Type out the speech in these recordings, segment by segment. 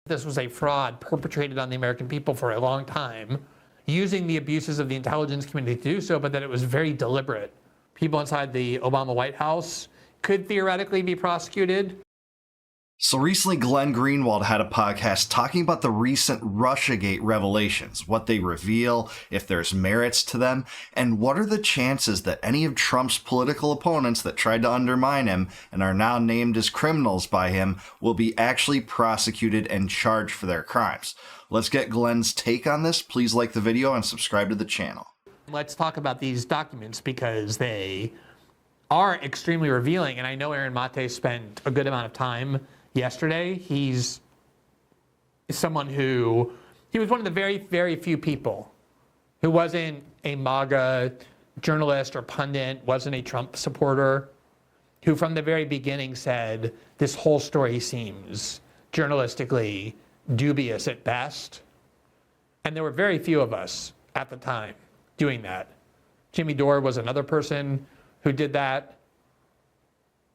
This was a fraud perpetrated on the American people for a long time, using the abuses of the intelligence community to do so, but that it was very deliberate. People inside the Obama White House could theoretically be prosecuted. So recently, Glenn Greenwald had a podcast talking about the recent Russiagate revelations, what they reveal, if there's merits to them, and what are the chances that any of Trump's political opponents that tried to undermine him and are now named as criminals by him will be actually prosecuted and charged for their crimes. Let's get Glenn's take on this. Please like the video and subscribe to the channel. Let's talk about these documents because they are extremely revealing, and I know Aaron Mate spent a good amount of time yesterday. He's someone he was one of the very, very few people who wasn't a MAGA journalist or pundit, wasn't a Trump supporter, who from the very beginning said, this whole story seems journalistically dubious at best. And there were very few of us at the time doing that. Jimmy Dore was another person who did that.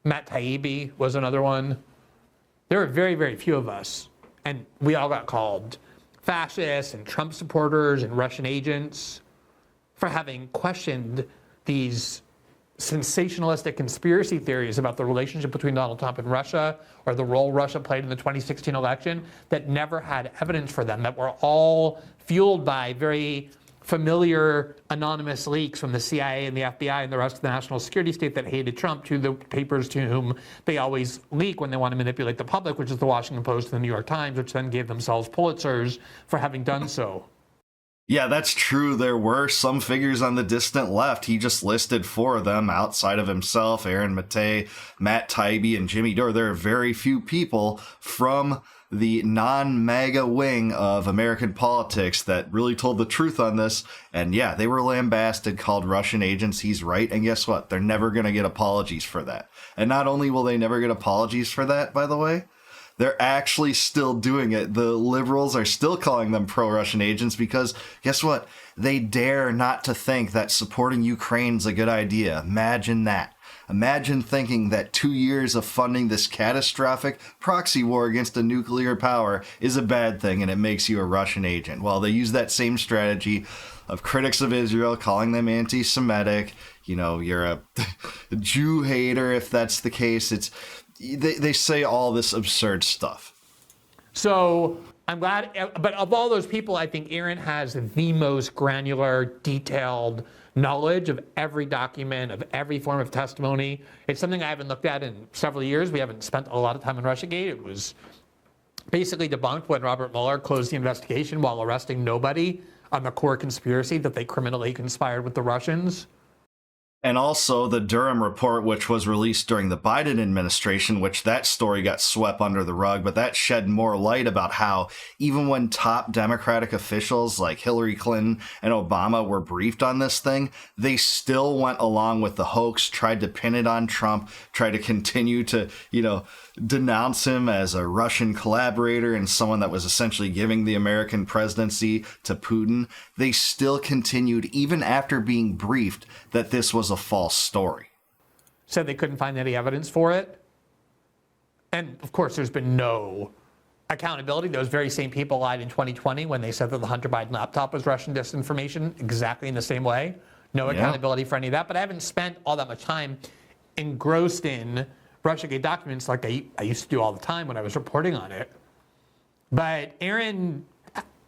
Matt Taibbi was another one. There were very, very few of us, and we all got called fascists and Trump supporters and Russian agents for having questioned these sensationalistic conspiracy theories about the relationship between Donald Trump and Russia, or the role Russia played in the 2016 election, that never had evidence for them, that were all fueled by very familiar anonymous leaks from the CIA and the FBI and the rest of the national security state that hated Trump to the papers to whom they always leak when they want to manipulate the public, which is the Washington Post and the New York Times, which then gave themselves Pulitzers for having done so. Yeah, that's true. There were some figures on the distant left. He just listed 4 of them outside of himself, Aaron Mate, Matt Taibbi, and Jimmy Dore. There are very few people from the non-MAGA wing of American politics that really told the truth on this. And yeah, they were lambasted, called Russian agents. He's right. And guess what? They're never going to get apologies for that. And not only will they never get apologies for that, by the way, they're actually still doing it. The liberals are still calling them pro-Russian agents because guess what? They dare not to think that supporting Ukraine's a good idea. Imagine that. Imagine thinking that 2 years of funding this catastrophic proxy war against a nuclear power is a bad thing and it makes you a Russian agent. Well, they use that same strategy of critics of Israel, calling them anti-Semitic. You know, you're a Jew hater if that's the case. They say all this absurd stuff. So I'm glad, but of all those people, I think Aaron has the most granular, detailed knowledge of every document, of every form of testimony. It's something I haven't looked at in several years. We haven't spent a lot of time on Russiagate. It was basically debunked when Robert Mueller closed the investigation while arresting nobody on the core conspiracy that they criminally conspired with the Russians. And also the Durham report, which was released during the Biden administration, which that story got swept under the rug, but that shed more light about how even when top Democratic officials like Hillary Clinton and Obama were briefed on this thing, they still went along with the hoax, tried to pin it on Trump, tried to continue to, denounce him as a Russian collaborator and someone that was essentially giving the American presidency to Putin. They still continued, even after being briefed, that this was a false story. Said they couldn't find any evidence for it. And of course, there's been no accountability. Those very same people lied in 2020 when they said that the Hunter Biden laptop was Russian disinformation, exactly in the same way. No accountability for any of that. But I haven't spent all that much time engrossed in Russiagate documents like I used to do all the time when I was reporting on it. But Aaron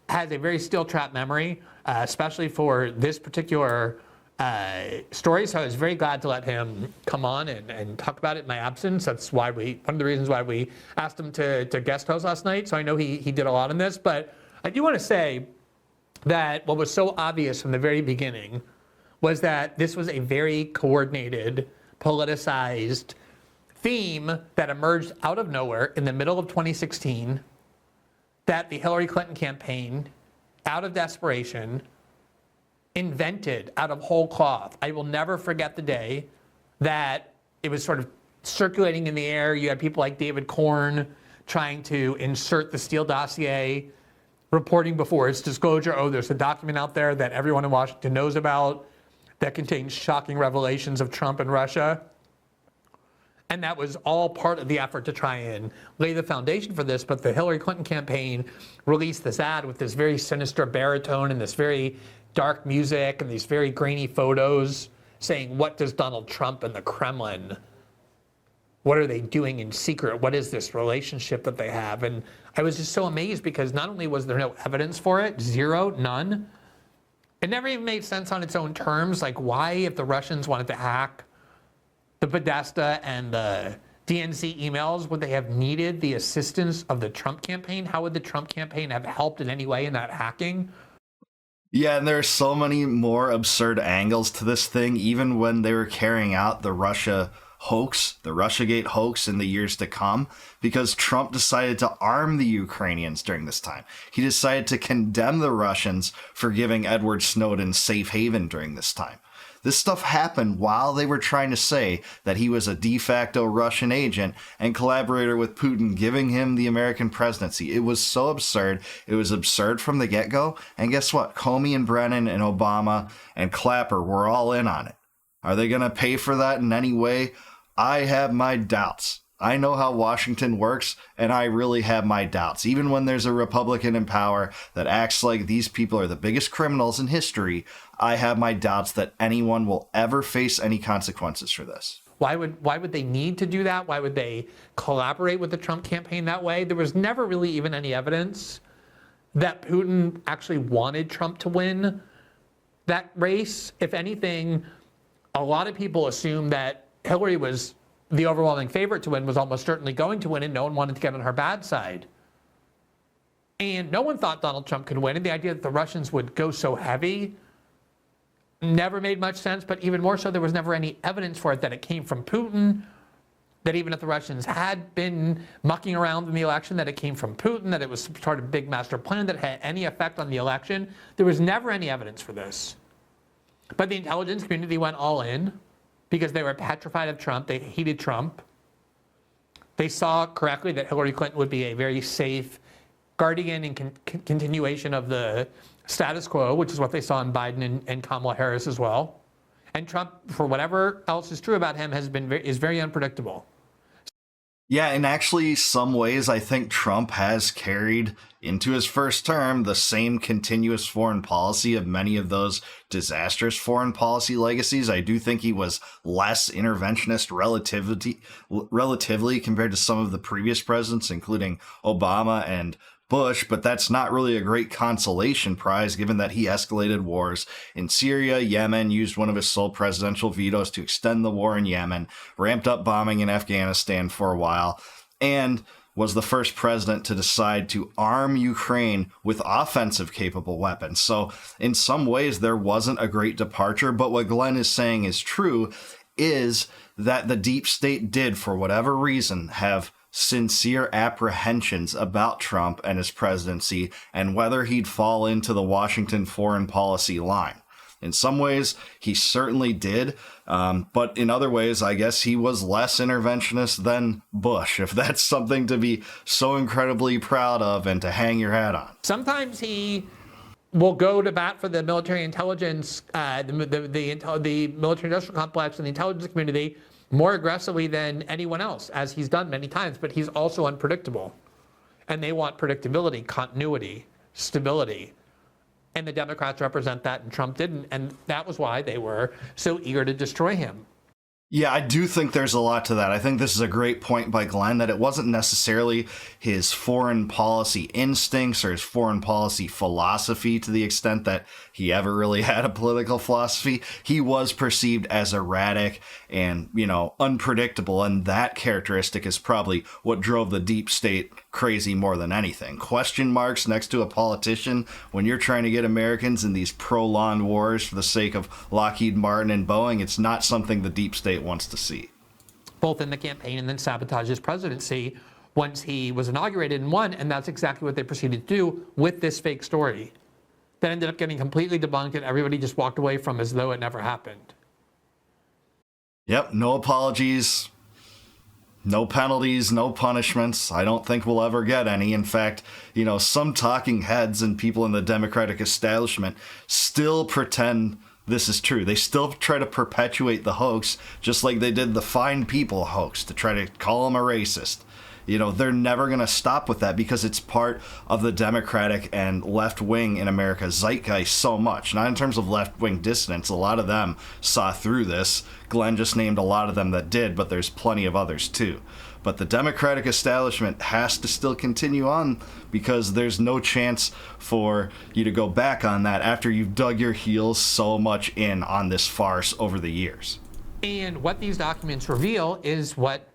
has a very steel trap memory, especially for this particular story. So I was very glad to let him come on and talk about it in my absence. That's why one of the reasons why we asked him to guest host last night. So I know he did a lot in this, but I do want to say that what was so obvious from the very beginning was that this was a very coordinated, politicized theme that emerged out of nowhere in the middle of 2016, that the Hillary Clinton campaign, out of desperation, invented out of whole cloth. I will never forget the day that it was sort of circulating in the air. You had people like David Corn trying to insert the Steele dossier, reporting before its disclosure, oh, there's a document out there that everyone in Washington knows about that contains shocking revelations of Trump and Russia. And that was all part of the effort to try and lay the foundation for this. But the Hillary Clinton campaign released this ad with this very sinister baritone and this very dark music and these very grainy photos saying, what does Donald Trump and the Kremlin, what are they doing in secret? What is this relationship that they have? And I was just so amazed because not only was there no evidence for it, zero, none, it never even made sense on its own terms. Like, why, if the Russians wanted to hack the Podesta and the DNC emails, would they have needed the assistance of the Trump campaign? How would the Trump campaign have helped in any way in that hacking? Yeah, and there are so many more absurd angles to this thing, even when they were carrying out the Russiagate hoax in the years to come, because Trump decided to arm the Ukrainians during this time. He decided to condemn the Russians for giving Edward Snowden safe haven during this time. This stuff happened while they were trying to say that he was a de facto Russian agent and collaborator with Putin, giving him the American presidency. It was so absurd. It was absurd from the get-go. And guess what? Comey and Brennan and Obama and Clapper were all in on it. Are they going to pay for that in any way? I have my doubts. I know how Washington works, and I really have my doubts. Even when there's a Republican in power that acts like these people are the biggest criminals in history, I have my doubts that anyone will ever face any consequences for this. Why would they need to do that? Why would they collaborate with the Trump campaign that way? There was never really even any evidence that Putin actually wanted Trump to win that race. If anything, a lot of people assumed that Hillary was the overwhelming favorite to win, was almost certainly going to win, and no one wanted to get on her bad side. And no one thought Donald Trump could win, and the idea that the Russians would go so heavy never made much sense, but even more so, there was never any evidence for it that it came from Putin, that even if the Russians had been mucking around in the election, that it came from Putin, that it was some sort of big master plan that had any effect on the election. There was never any evidence for this. But the intelligence community went all in, because they were petrified of Trump. They hated Trump. They saw correctly that Hillary Clinton would be a very safe guardian and continuation of the status quo, which is what they saw in Biden and Kamala Harris as well. And Trump, for whatever else is true about him, is very unpredictable. Yeah, in actually some ways, I think Trump has carried into his first term the same continuous foreign policy of many of those disastrous foreign policy legacies. I do think he was less interventionist relatively compared to some of the previous presidents, including Obama and Bush, but that's not really a great consolation prize given that he escalated wars in Syria, Yemen, used one of his sole presidential vetoes to extend the war in Yemen, ramped up bombing in Afghanistan for a while, and was the first president to decide to arm Ukraine with offensive capable weapons. So in some ways there wasn't a great departure, but what Glenn is saying is true, is that the deep state did, for whatever reason, have sincere apprehensions about Trump and his presidency and whether he'd fall into the Washington foreign policy line. In some ways, he certainly did, but in other ways, I guess he was less interventionist than Bush, if that's something to be so incredibly proud of and to hang your hat on. Sometimes he will go to bat for the military intelligence, the military-industrial complex and the intelligence community more aggressively than anyone else, as he's done many times, but he's also unpredictable. And they want predictability, continuity, stability. And the Democrats represent that, and Trump didn't. And that was why they were so eager to destroy him. Yeah, I do think there's a lot to that. I think this is a great point by Glenn, that it wasn't necessarily his foreign policy instincts or his foreign policy philosophy to the extent that he ever really had a political philosophy. He was perceived as erratic and, unpredictable, and that characteristic is probably what drove the deep state crazy more than anything. Question marks next to a politician when you're trying to get Americans in these prolonged wars for the sake of Lockheed Martin and Boeing, it's not something the deep state wants to see. Both in the campaign and then sabotage his presidency once he was inaugurated and won, and that's exactly what they proceeded to do with this fake story that ended up getting completely debunked and everybody just walked away from as though it never happened. Yep, no apologies, no penalties, no punishments. I don't think we'll ever get any. In fact, some talking heads and people in the Democratic establishment still pretend this is true. They still try to perpetuate the hoax, just like they did the Fine People hoax to try to call him a racist. You know, they're never going to stop with that because it's part of the Democratic and left wing in America's zeitgeist so much. Not in terms of left wing dissidents. A lot of them saw through this. Glenn just named a lot of them that did, but there's plenty of others too. But the Democratic establishment has to still continue on because there's no chance for you to go back on that after you've dug your heels so much in on this farce over the years. And what these documents reveal is what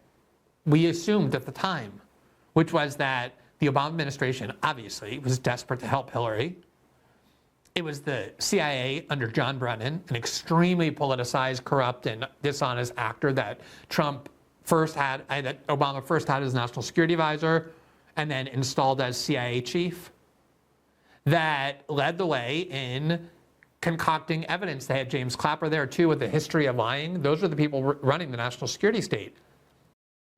we assumed at the time, which was that the Obama administration obviously was desperate to help Hillary. It was the CIA under John Brennan, an extremely politicized, corrupt, and dishonest actor that Obama first had as national security advisor and then installed as CIA chief, that led the way in concocting evidence. They had James Clapper there too with the history of lying. Those are the people running the national security state.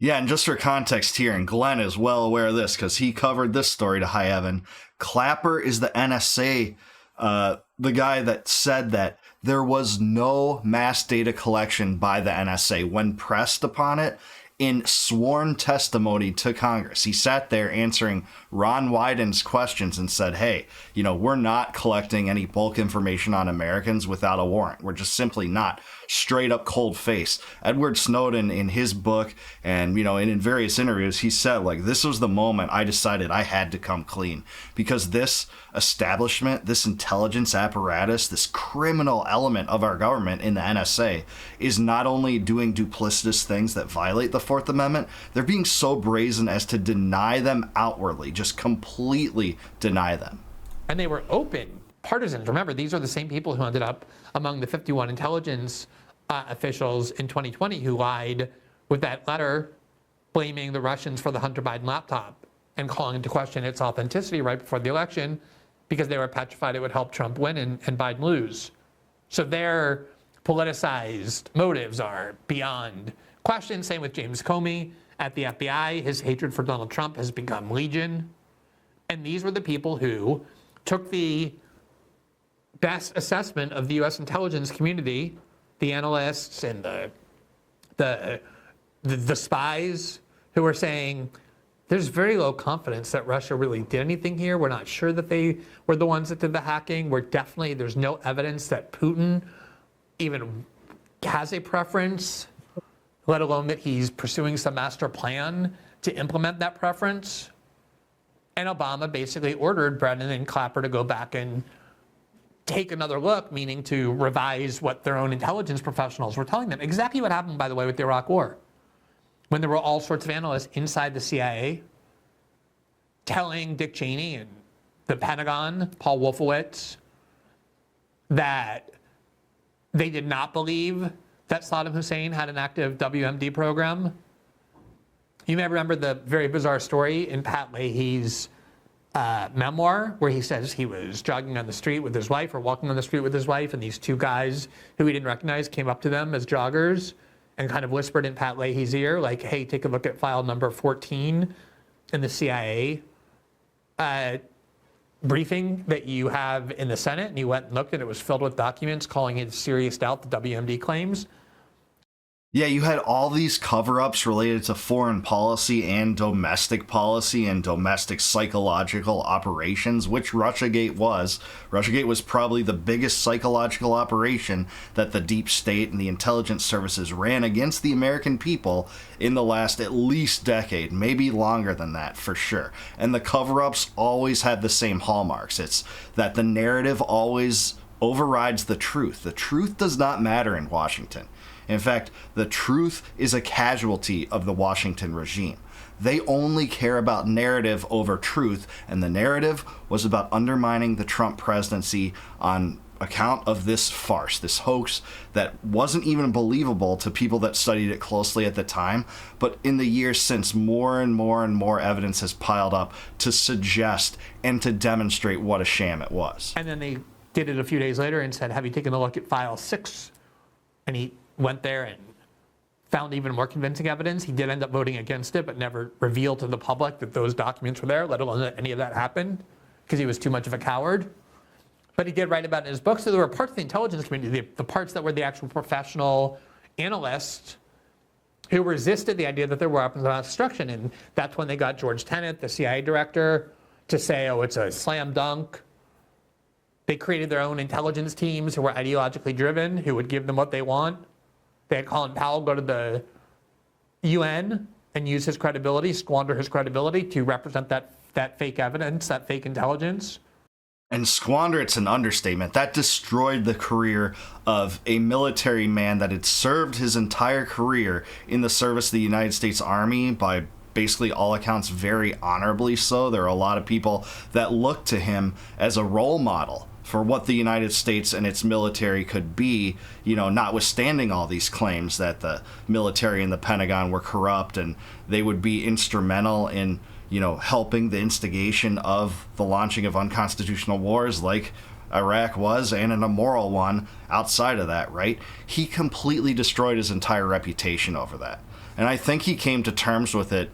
Yeah, and just for context here, and Glenn is well aware of this because he covered this story to high heaven. Clapper is the NSA, the guy that said that there was no mass data collection by the NSA when pressed upon it in sworn testimony to Congress. He sat there answering Ron Wyden's questions and said, hey, you know, we're not collecting any bulk information on Americans without a warrant. We're just simply not. Straight up cold face. Edward Snowden, in his book and, you know, in various interviews, he said, like, this was the moment I decided I had to come clean because this establishment, this intelligence apparatus, this criminal element of our government in the NSA is not only doing duplicitous things that violate the Fourth Amendment, they're being so brazen as to deny them outwardly, just completely deny them. And they were open partisans. Remember, these are the same people who ended up among the 51 intelligence officials in 2020 who lied with that letter blaming the Russians for the Hunter Biden laptop and calling into question its authenticity right before the election because they were petrified it would help Trump win and Biden lose. So their politicized motives are beyond question. Same with James Comey at the FBI. His hatred for Donald Trump has become legion. And these were the people who took the best assessment of the U.S. intelligence community, the analysts and the spies who were saying, there's very low confidence that Russia really did anything here. We're not sure that they were the ones that did the hacking. There's no evidence that Putin even has a preference, let alone that he's pursuing some master plan to implement that preference. And Obama basically ordered Brennan and Clapper to go back and take another look, meaning to revise what their own intelligence professionals were telling them. Exactly what happened, by the way, with the Iraq War, when there were all sorts of analysts inside the CIA telling Dick Cheney and the Pentagon, Paul Wolfowitz, that they did not believe that Saddam Hussein had an active WMD program. You may remember the very bizarre story in Pat Leahy's memoir where he says he was jogging on the street with his wife or walking on the street with his wife, and these two guys who he didn't recognize came up to them as joggers and kind of whispered in Pat Leahy's ear, like, hey, take a look at file number 14 in the CIA briefing that you have in the Senate. And he went and looked, and it was filled with documents calling into serious doubt the WMD claims. Yeah, you had all these cover-ups related to foreign policy and domestic policy and domestic psychological operations, which Russiagate was. Russiagate was probably the biggest psychological operation that the deep state and the intelligence services ran against the American people in the last at least decade, maybe longer than that for sure. And the cover-ups always had the same hallmarks. It's that the narrative always overrides the truth. The truth does not matter in Washington. In fact, the truth is a casualty of the Washington regime. They only care about narrative over truth, and the narrative was about undermining the Trump presidency on account of this farce, this hoax that wasn't even believable to people that studied it closely at the time. But in the years since, more and more and more evidence has piled up to suggest and to demonstrate what a sham it was. And then they did it a few days later and said, have you taken a look at file 6? And he went there and found even more convincing evidence. He did end up voting against it, but never revealed to the public that those documents were there, let alone that any of that happened, because he was too much of a coward. But he did write about it in his book. So there were parts of the intelligence community, the parts that were the actual professional analysts, who resisted the idea that there were weapons of mass destruction. And that's when they got George Tenet, the CIA director, to say, oh, it's a slam dunk. They created their own intelligence teams who were ideologically driven, who would give them what they want. They had Colin Powell go to the UN and use his credibility, squander his credibility to represent that fake evidence, that fake intelligence. And squander, it's an understatement. That destroyed the career of a military man that had served his entire career in the service of the United States Army by basically all accounts very honorably so. There are a lot of people that look to him as a role model for what the United States and its military could be, you know, notwithstanding all these claims that the military and the Pentagon were corrupt and they would be instrumental in, you know, helping the instigation of the launching of unconstitutional wars like Iraq was, and an immoral one outside of that, right? He completely destroyed his entire reputation over that. And I think he came to terms with it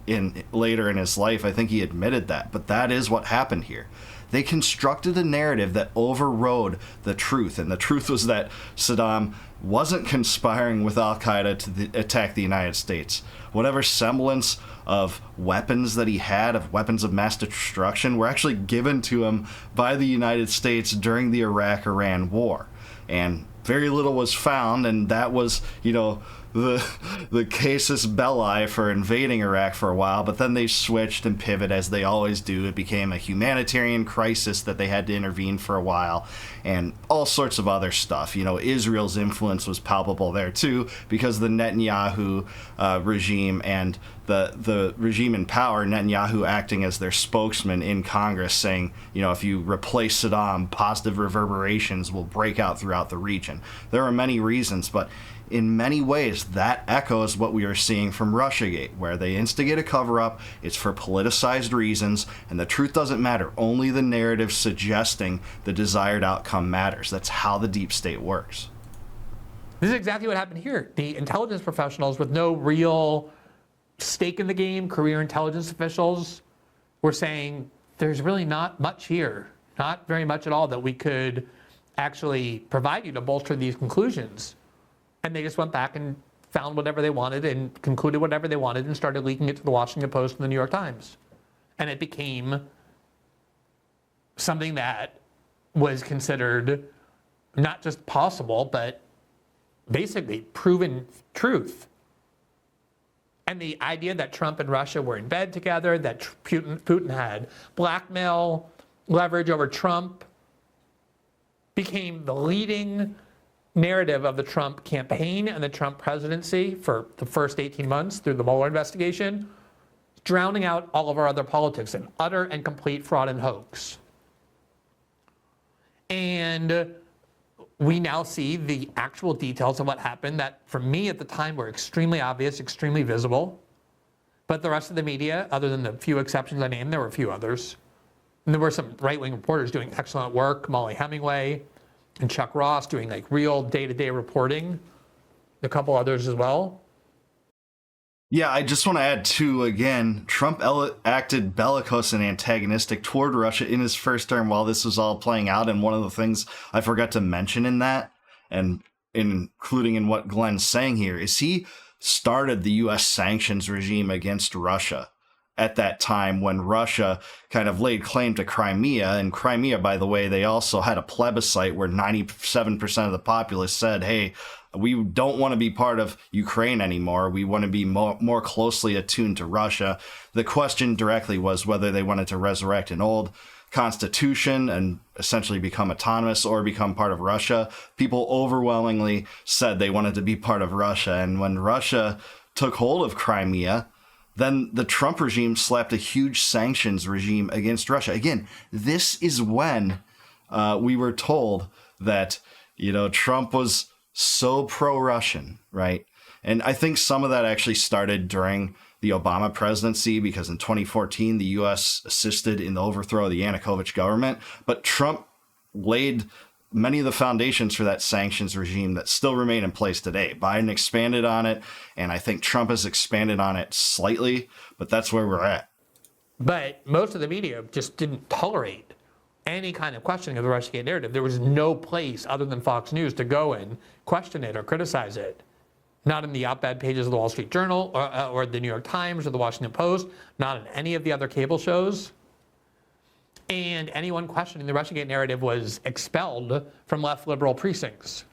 later in his life. I think he admitted that. But that is what happened here. They constructed a narrative that overrode the truth. And the truth was that Saddam wasn't conspiring with al-Qaeda to attack the United States. Whatever semblance of weapons that he had, of weapons of mass destruction, were actually given to him by the United States during the Iraq-Iran war. And very little was found, and that was, you know, the casus belli for invading Iraq for a while, but then they switched and pivoted as they always do. It became a humanitarian crisis that they had to intervene for a while, and all sorts of other stuff. You know, Israel's influence was palpable there too, because the Netanyahu regime and the regime in power, Netanyahu acting as their spokesman in Congress, saying, you know, if you replace Saddam, positive reverberations will break out throughout the region. There are many reasons, but in many ways, that echoes what we are seeing from Russiagate, where they instigate a cover-up, it's for politicized reasons, and the truth doesn't matter. Only the narrative suggesting the desired outcome matters. That's how the deep state works. This is exactly what happened here. The intelligence professionals with no real stake in the game, career intelligence officials, were saying, there's really not much here, not very much at all that we could actually provide you to bolster these conclusions. And they just went back and found whatever they wanted and concluded whatever they wanted and started leaking it to the Washington Post and the New York Times. And it became something that was considered not just possible, but basically proven truth. And the idea that Trump and Russia were in bed together, that Putin had blackmail leverage over Trump, became the leading narrative of the Trump campaign and the Trump presidency for the first 18 months through the Mueller investigation, drowning out all of our other politics, an utter and complete fraud and hoax. And we now see the actual details of what happened that, for me at the time, were extremely obvious, extremely visible. But the rest of the media, other than the few exceptions I named, there were a few others. And there were some right-wing reporters doing excellent work, Molly Hemingway and Chuck Ross doing like real day-to-day reporting, a couple others as well. Yeah, I just want to add too, again, Trump acted bellicose and antagonistic toward Russia in his first term while this was all playing out. And one of the things I forgot to mention in that, and including in what Glenn's saying here, is he started the U.S. sanctions regime against Russia at that time when Russia kind of laid claim to Crimea. And Crimea, by the way, they also had a plebiscite where 97% of the populace said, hey, we don't want to be part of Ukraine anymore. We want to be more closely attuned to Russia. The question directly was whether they wanted to resurrect an old constitution and essentially become autonomous or become part of Russia. People overwhelmingly said they wanted to be part of Russia. And when Russia took hold of Crimea, then the Trump regime slapped a huge sanctions regime against Russia. Again, this is when we were told that, you know, Trump was so pro-Russian, right? And I think some of that actually started during the Obama presidency, because in 2014, the U.S. assisted in the overthrow of the Yanukovych government. But Trump laid many of the foundations for that sanctions regime that still remain in place today. Biden expanded on it, and I think Trump has expanded on it slightly, but that's where we're at. But most of the media just didn't tolerate any kind of questioning of the Russiagate narrative. There was no place other than Fox News to go and question it or criticize it. Not in the op-ed pages of the Wall Street Journal or the New York Times or the Washington Post, not in any of the other cable shows. And anyone questioning the Russiagate narrative was expelled from left liberal precincts.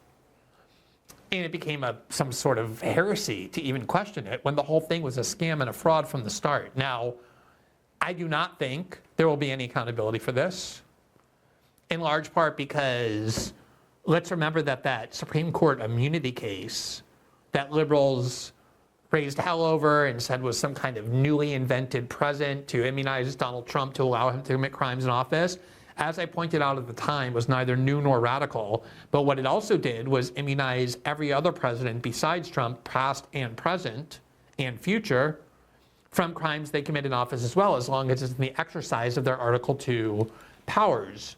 And it became some sort of heresy to even question it when the whole thing was a scam and a fraud from the start. Now, I do not think there will be any accountability for this, in large part because let's remember that Supreme Court immunity case that liberals raised hell over and said was some kind of newly invented present to immunize Donald Trump to allow him to commit crimes in office, as I pointed out at the time, was neither new nor radical. But what it also did was immunize every other president besides Trump, past and present and future, from crimes they commit in office as well, as long as it's in the exercise of their Article 2 powers.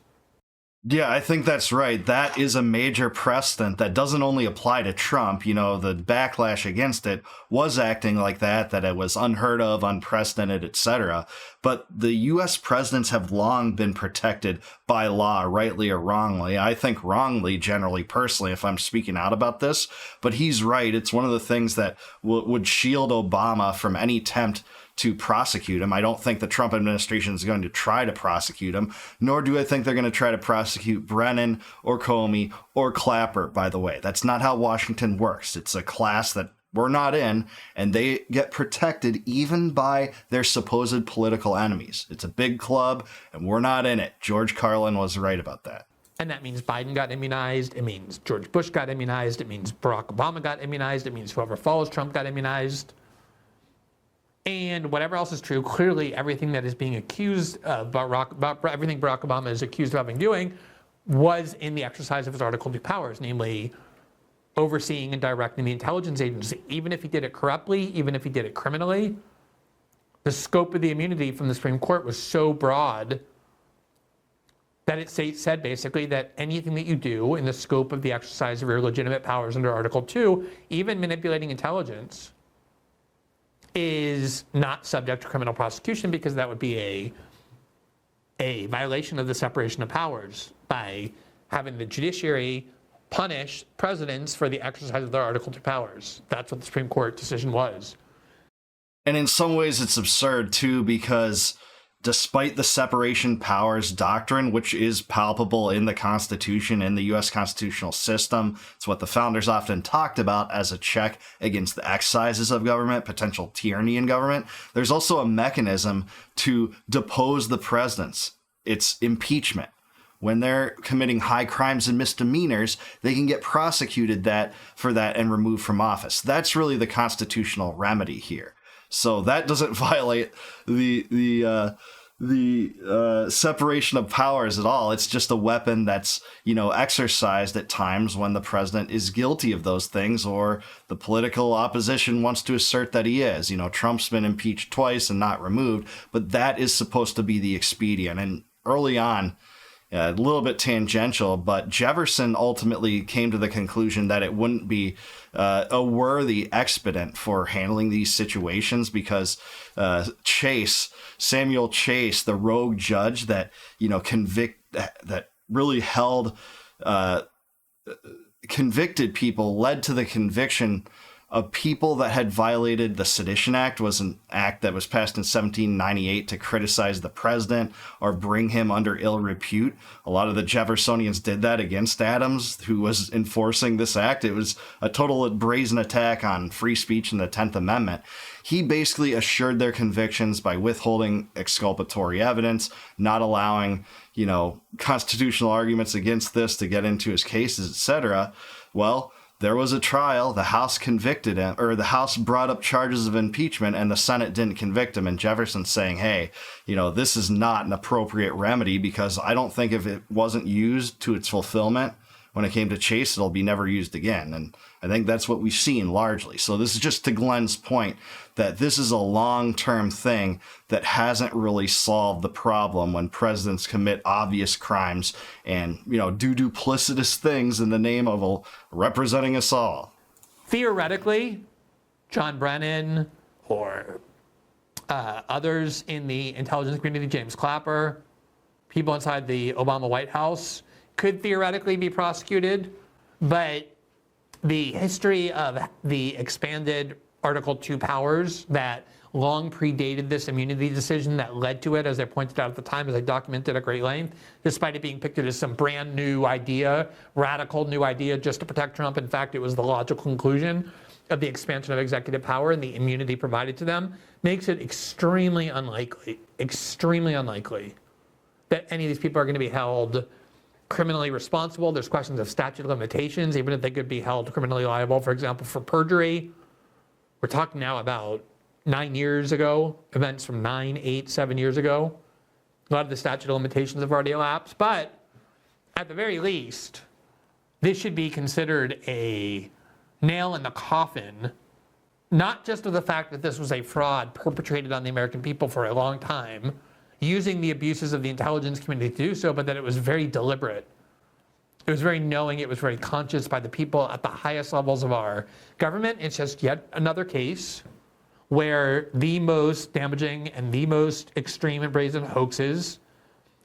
Yeah, I think that's right. That is a major precedent that doesn't only apply to Trump. You know, the backlash against it was acting like that it was unheard of, unprecedented, etc. But the U.S. presidents have long been protected by law, rightly or wrongly. I think wrongly, generally, personally, if I'm speaking out about this. But he's right. It's one of the things that would shield Obama from any attempt to prosecute him. I don't think the Trump administration is going to try to prosecute him, nor do I think they're going to try to prosecute Brennan or Comey or Clapper, by the way. That's not how Washington works. It's a class that we're not in, and they get protected even by their supposed political enemies. It's a big club, and we're not in it. George Carlin was right about that. And that means Biden got immunized. It means George Bush got immunized. It means Barack Obama got immunized. It means whoever follows Trump got immunized. And whatever else is true, clearly everything that is being accused of everything Barack Obama is accused of having doing was in the exercise of his Article 2 powers, namely overseeing and directing the intelligence agency. Even if he did it corruptly, even if he did it criminally, the scope of the immunity from the Supreme Court was so broad that it said basically that anything that you do in the scope of the exercise of your legitimate powers under Article 2, even manipulating intelligence, is not subject to criminal prosecution, because that would be a violation of the separation of powers by having the judiciary punish presidents for the exercise of their Article 2 powers. That's what the Supreme Court decision was. And in some ways it's absurd too, because despite the separation powers doctrine, which is palpable in the Constitution, in the U.S. constitutional system, it's what the founders often talked about as a check against the exercises of government, potential tyranny in government, there's also a mechanism to depose the presidents. It's impeachment. When they're committing high crimes and misdemeanors, they can get prosecuted for that and removed from office. That's really the constitutional remedy here. So that doesn't violate the separation of powers at all. It's just a weapon that's, exercised at times when the president is guilty of those things, or the political opposition wants to assert that he is. Trump's been impeached twice and not removed, but that is supposed to be the expedient. And early on, a little bit tangential, but Jefferson ultimately came to the conclusion that it wouldn't be a worthy expedient for handling these situations, because Samuel Chase, the rogue judge that that really held convicted people, led to the conviction of people that had violated the Sedition Act. Was an act that was passed in 1798 to criticize the president or bring him under ill repute. A lot of the Jeffersonians did that against Adams, who was enforcing this act. It was a total brazen attack on free speech and the 10th Amendment. He basically assured their convictions by withholding exculpatory evidence, not allowing, constitutional arguments against this to get into his cases, etc. Well, there was a trial, the House convicted him, or the House brought up charges of impeachment, and the Senate didn't convict him. And Jefferson's saying, hey, this is not an appropriate remedy, because I don't think if it wasn't used to its fulfillment when it came to Chase, it'll be never used again. And I think that's what we've seen largely. So this is just to Glenn's point that this is a long-term thing that hasn't really solved the problem when presidents commit obvious crimes and, do duplicitous things in the name of representing us all. Theoretically, John Brennan or others in the intelligence community, James Clapper, people inside the Obama White House could theoretically be prosecuted, but the history of the expanded Article 2 powers that long predated this immunity decision that led to it, as I pointed out at the time, as I documented at great length, despite it being pictured as some brand new idea, radical new idea just to protect Trump. In fact, it was the logical conclusion of the expansion of executive power and the immunity provided to them, makes it extremely unlikely that any of these people are going to be held criminally responsible. There's questions of statute of limitations, even if they could be held criminally liable, for example, for perjury. We're talking now about 9 years ago, events from 9, 8, 7 years ago. A lot of the statute of limitations have already elapsed, but at the very least, this should be considered a nail in the coffin, not just of the fact that this was a fraud perpetrated on the American people for a long time, using the abuses of the intelligence community to do so, but that it was very deliberate. It was very knowing, it was very conscious by the people at the highest levels of our government. It's just yet another case where the most damaging and the most extreme and brazen hoaxes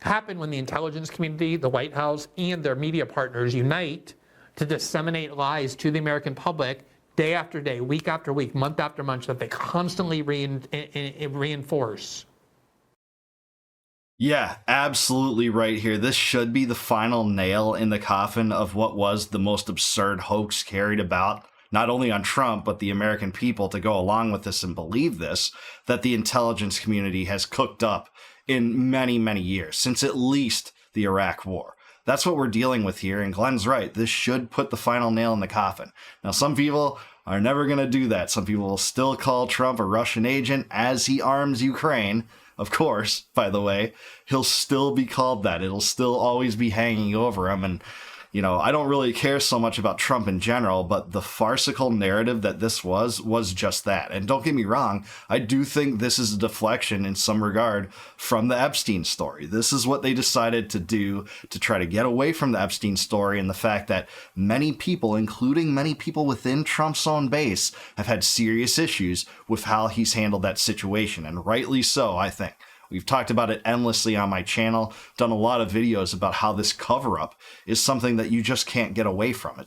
happen when the intelligence community, the White House, and their media partners unite to disseminate lies to the American public day after day, week after week, month after month, that they constantly reinforce. Yeah, absolutely right here. This should be the final nail in the coffin of what was the most absurd hoax carried about, not only on Trump, but the American people to go along with this and believe this, that the intelligence community has cooked up in many, many years, since at least the Iraq War. That's what we're dealing with here, and Glenn's right. This should put the final nail in the coffin. Now, some people are never going to do that. Some people will still call Trump a Russian agent as he arms Ukraine. Of course, by the way, he'll still be called that. It'll still always be hanging over him. And, you know, I don't really care so much about Trump in general, but the farcical narrative that this was just that. And don't get me wrong, I do think this is a deflection in some regard from the Epstein story. This is what they decided to do to try to get away from the Epstein story and the fact that many people, including many people within Trump's own base, have had serious issues with how he's handled that situation. And rightly so, I think. We've talked about it endlessly on my channel, done a lot of videos about how this cover-up is something that you just can't get away from.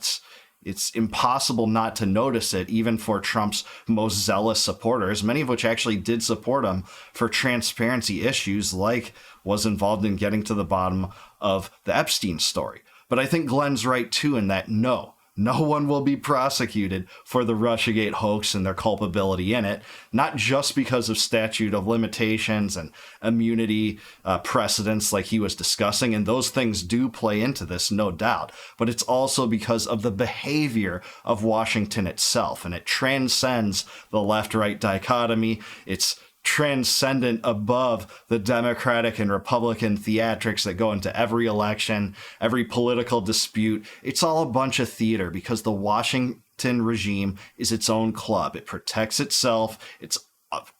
It's impossible not to notice it, even for Trump's most zealous supporters, many of which actually did support him for transparency issues, like was involved in getting to the bottom of the Epstein story. But I think Glenn's right, too, in that no one will be prosecuted for the Russiagate hoax and their culpability in it, not just because of statute of limitations and immunity precedents like he was discussing, and those things do play into this, no doubt, but it's also because of the behavior of Washington itself, and it transcends the left-right dichotomy. It's transcendent above the Democratic and Republican theatrics that go into every election, every political dispute. It's all a bunch of theater because the Washington regime is its own club. It protects itself. It's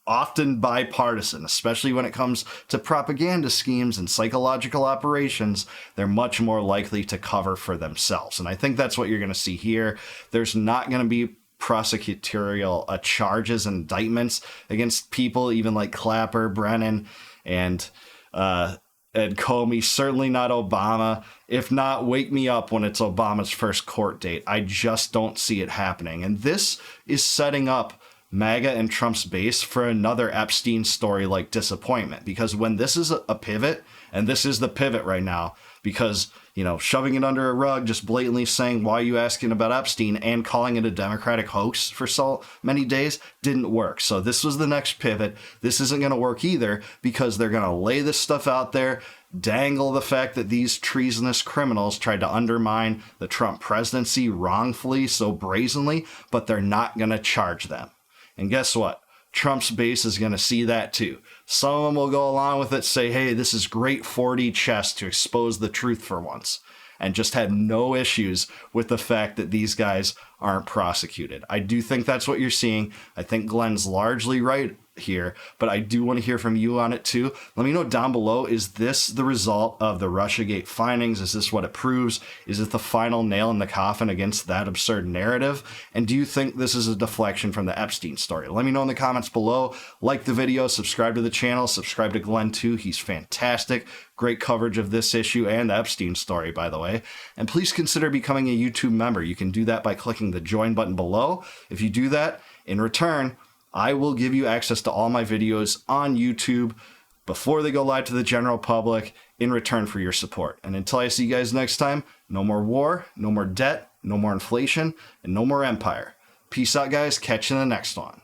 often bipartisan, especially when it comes to propaganda schemes and psychological operations. They're much more likely to cover for themselves. And I think that's what you're going to see here. There's not going to be prosecutorial charges and indictments against people even like Clapper, Brennan, and Comey. Certainly not Obama. If not, wake me up when it's Obama's first court date. I just don't see it happening. And this is setting up MAGA and Trump's base for another Epstein story-like disappointment. Because when this is a pivot, and this is the pivot right now, because, you know, shoving it under a rug, just blatantly saying, why are you asking about Epstein, and calling it a Democratic hoax for so many days didn't work. So this was the next pivot. This isn't going to work either, because they're going to lay this stuff out there, dangle the fact that these treasonous criminals tried to undermine the Trump presidency wrongfully, so brazenly, but they're not going to charge them. And guess what? Trump's base is going to see that too. Some of them will go along with it, say, hey, this is great 4D chess to expose the truth for once, and just have no issues with the fact that these guys aren't prosecuted. I do think that's what you're seeing. I think Glenn's largely right here, but I do want to hear from you on it too. Let me know down below, is this the result of the Russiagate findings? Is this what it proves? Is it the final nail in the coffin against that absurd narrative? And do you think this is a deflection from the Epstein story? Let me know in the comments below. Like the video, subscribe to the channel, subscribe to Glenn too. He's fantastic. Great coverage of this issue and the Epstein story, by the way. And please consider becoming a YouTube member. You can do that by clicking the join button below. If you do that, in return, I will give you access to all my videos on YouTube before they go live to the general public in return for your support. And until I see you guys next time, no more war, no more debt, no more inflation, and no more empire. Peace out, guys. Catch you in the next one.